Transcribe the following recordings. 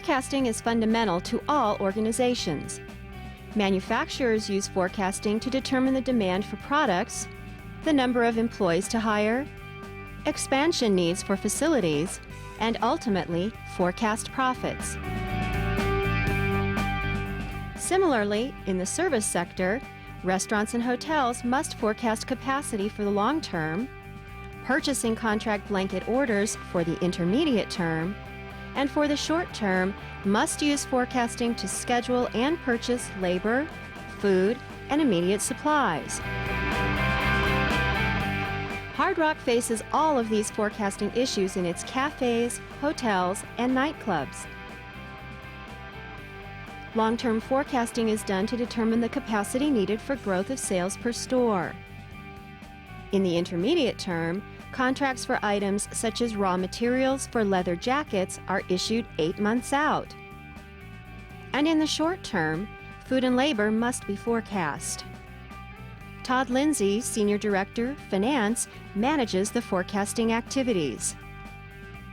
Forecasting is fundamental to all organizations. Manufacturers use forecasting to determine the demand for products, the number of employees to hire, expansion needs for facilities, and ultimately, forecast profits. Similarly, in the service sector, restaurants and hotels must forecast capacity for the long term, purchasing contract blanket orders for the intermediate term, and for the short term must use forecasting to schedule and purchase labor, food, and immediate supplies. Hard Rock faces all of these forecasting issues in its cafes, hotels, and nightclubs. Long-term forecasting is done to determine the capacity needed for growth of sales per store. In the intermediate term, contracts for items such as raw materials for leather jackets are issued 8 months out. And in the short term, food and labor must be forecast. Todd Lindsay, Senior Director, Finance, manages the forecasting activities.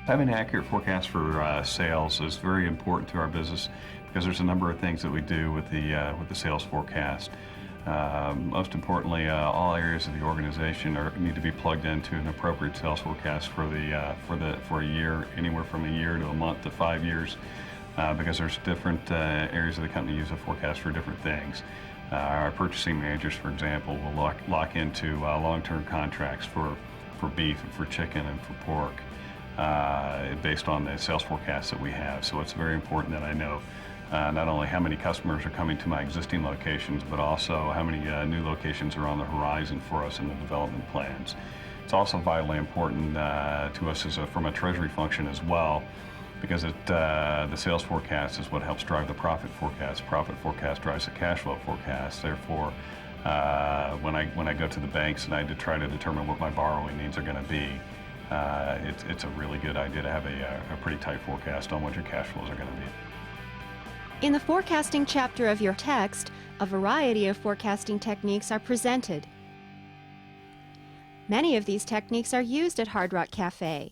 Having an accurate forecast for sales is very important to our business because there's a number of things that we do with the sales forecast. Most importantly, all areas of the organization need to be plugged into an appropriate sales forecast for a year, anywhere from a year to a month to 5 years, because there's different areas of the company use a forecast for different things. Our purchasing managers, for example, will lock into long-term contracts for beef and for chicken and for pork based on the sales forecast that we have. So it's very important that I know not only how many customers are coming to my existing locations, but also how many new locations are on the horizon for us in the development plans. It's also vitally important to us from a treasury function as well, because the sales forecast is what helps drive the profit forecast. Profit forecast drives the cash flow forecast. Therefore, when I go to the banks and I try to determine what my borrowing needs are going to be, it's a really good idea to have a pretty tight forecast on what your cash flows are going to be. In the forecasting chapter of your text, a variety of forecasting techniques are presented. Many of these techniques are used at Hard Rock Café.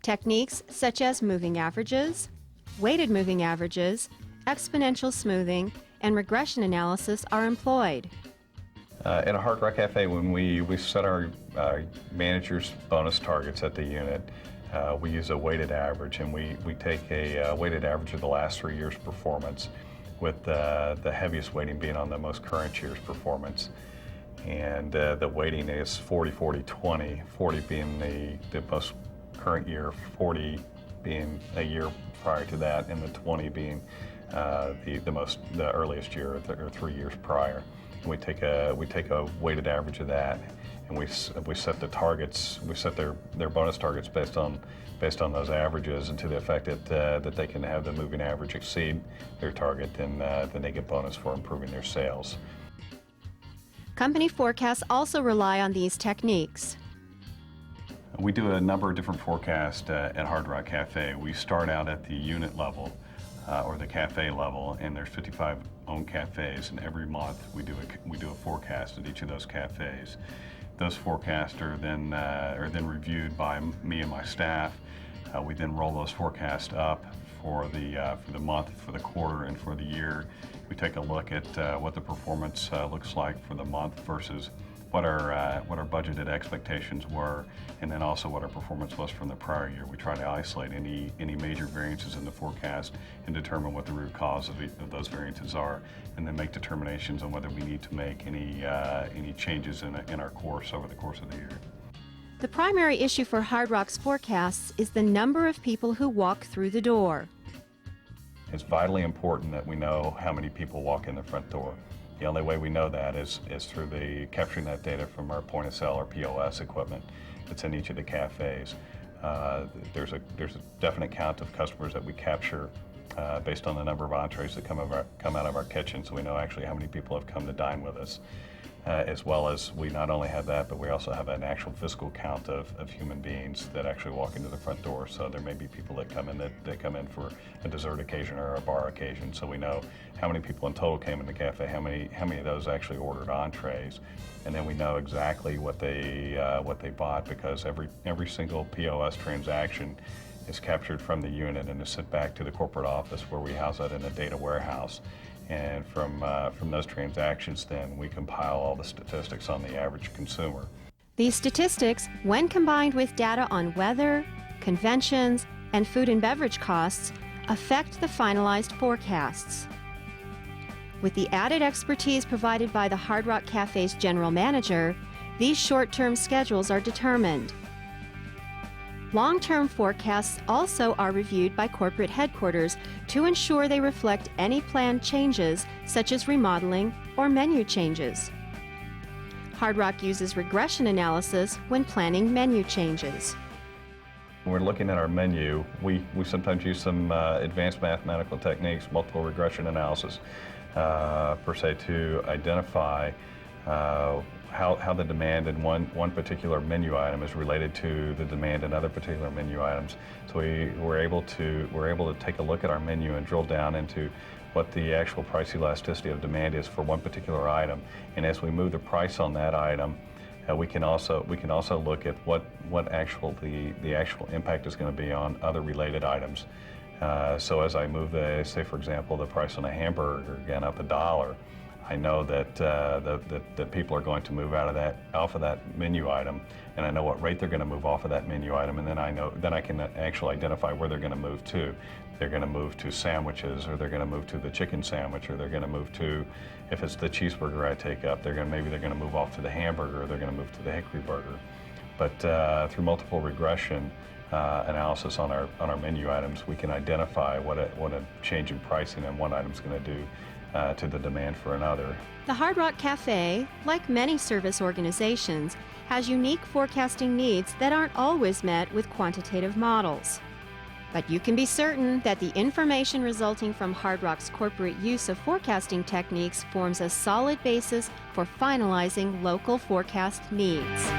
Techniques such as moving averages, weighted moving averages, exponential smoothing, and regression analysis are employed. At a Hard Rock Café, when we set our managers' bonus targets at the unit, we use a weighted average, and we take a weighted average of the last 3 years' performance, with the heaviest weighting being on the most current year's performance. And the weighting is 40-40-20, 40 being the most current year, 40 being a year prior to that, and the 20 being the earliest year, or 3 years prior. And we take a weighted average of that, and we set the targets. We set their bonus targets based on those averages, and to the effect that they can have the moving average exceed their target, then they get bonus for improving their sales. Company forecasts also rely on these techniques. We do a number of different forecasts at Hard Rock Café. We start out at the unit level, or the cafe level, and there's 55 owned cafes, and every month we do a forecast at each of those cafes. Those forecasts are then reviewed by me and my staff. We then roll those forecasts up for the month, for the quarter, and for the year. We take a look at what the performance looks like for the month versus what our budgeted expectations were, and then also what our performance was from the prior year. We try to isolate any major variances in the forecast and determine what the root cause of those variances are, and then make determinations on whether we need to make any changes in our course over the course of the year. The primary issue for Hard Rock's forecasts is the number of people who walk through the door. It's vitally important that we know how many people walk in the front door. The only way we know that is through capturing that data from our point of sale or POS equipment that's in each of the cafes. There's a definite count of customers that we capture based on the number of entrees that come out of our kitchen, so we know actually how many people have come to dine with us. As well as we not only have that, but we also have an actual physical count of human beings that actually walk into the front door. So there may be people that come in for a dessert occasion or a bar occasion. So we know how many people in total came in the cafe, how many of those actually ordered entrees, and then we know exactly what they bought, because every single POS transaction is captured from the unit and is sent back to the corporate office where we house that in a data warehouse. And from those transactions, then we compile all the statistics on the average consumer. These statistics, when combined with data on weather, conventions, and food and beverage costs, affect the finalized forecasts. With the added expertise provided by the Hard Rock Cafe's general manager, these short-term schedules are determined. Long-term forecasts also are reviewed by corporate headquarters to ensure they reflect any planned changes, such as remodeling or menu changes. Hard Rock uses regression analysis when planning menu changes. When we're looking at our menu, we sometimes use some advanced mathematical techniques, multiple regression analysis, per se, to identify how the demand in one particular menu item is related to the demand in other particular menu items. So we're able to take a look at our menu and drill down into what the actual price elasticity of demand is for one particular item. And as we move the price on that item, we can also look at what the actual impact is going to be on other related items. So as I move say for example, the price on a hamburger again up $1, I know that that people are going to move off of that menu item, and I know what rate they're going to move off of that menu item, and then I can actually identify where they're going to move to. They're going to move to sandwiches, or they're going to move to the chicken sandwich, or they're going to move to, if it's the cheeseburger I take up, maybe they're going to move off to the hamburger, or they're going to move to the hickory burger. But through multiple regression analysis on our menu items, we can identify what a change in pricing on one item is going to do to the demand for another. The Hard Rock Café, like many service organizations, has unique forecasting needs that aren't always met with quantitative models. But you can be certain that the information resulting from Hard Rock's corporate use of forecasting techniques forms a solid basis for finalizing local forecast needs.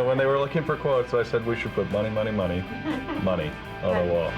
When they were looking for quotes, I said we should put money, money, money, money on the wall.